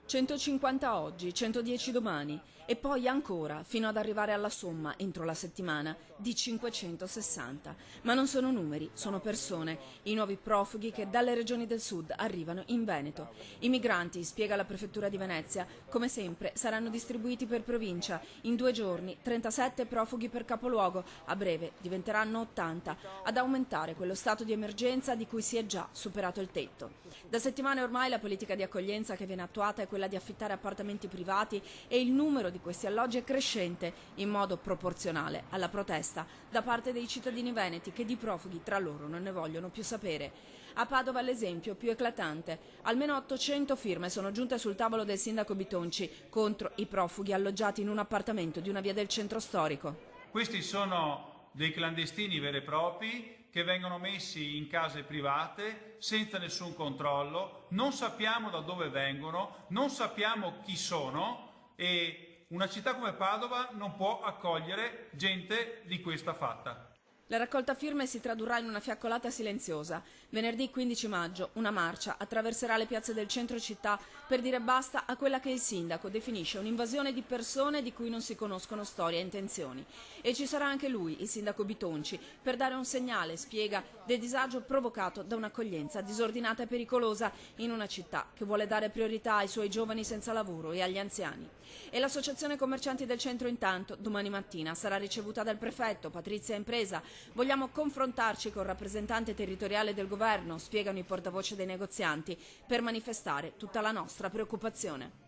150 oggi, 110 domani e poi ancora fino ad arrivare alla somma, entro la settimana, di 560. Ma non sono numeri, sono persone, i nuovi profughi che dalle regioni del sud arrivano in Veneto. I migranti, spiega la prefettura di Venezia, come sempre saranno distribuiti per provincia. In 2 giorni 37 profughi per capoluogo, a breve diventeranno 80, ad aumentare quello stato di emergenza di cui si è già superato il tetto. Da settimane ormai la politica di accoglienza che viene attuata è quella di affittare appartamenti privati e il numero di questi alloggi è crescente in modo proporzionale alla protesta da parte dei cittadini veneti che di profughi tra loro non ne vogliono più sapere. A Padova l'esempio più eclatante. Almeno 800 firme sono giunte sul tavolo del sindaco Bitonci contro i profughi alloggiati in un appartamento di una via del centro storico. Questi sono dei clandestini veri e propri che vengono messi in case private senza nessun controllo, non sappiamo da dove vengono, non sappiamo chi sono e una città come Padova non può accogliere gente di questa fatta. La raccolta firme si tradurrà in una fiaccolata silenziosa. Venerdì 15 maggio una marcia attraverserà le piazze del centro città per dire basta a quella che il sindaco definisce un'invasione di persone di cui non si conoscono storia e intenzioni. E ci sarà anche lui, il sindaco Bitonci, per dare un segnale, spiega, del disagio provocato da un'accoglienza disordinata e pericolosa in una città che vuole dare priorità ai suoi giovani senza lavoro e agli anziani. E l'associazione commercianti del centro intanto domani mattina sarà ricevuta dal prefetto Patrizia Impresa. Vogliamo confrontarci col rappresentante territoriale del governo, spiegano i portavoce dei negozianti, per manifestare tutta la nostra preoccupazione.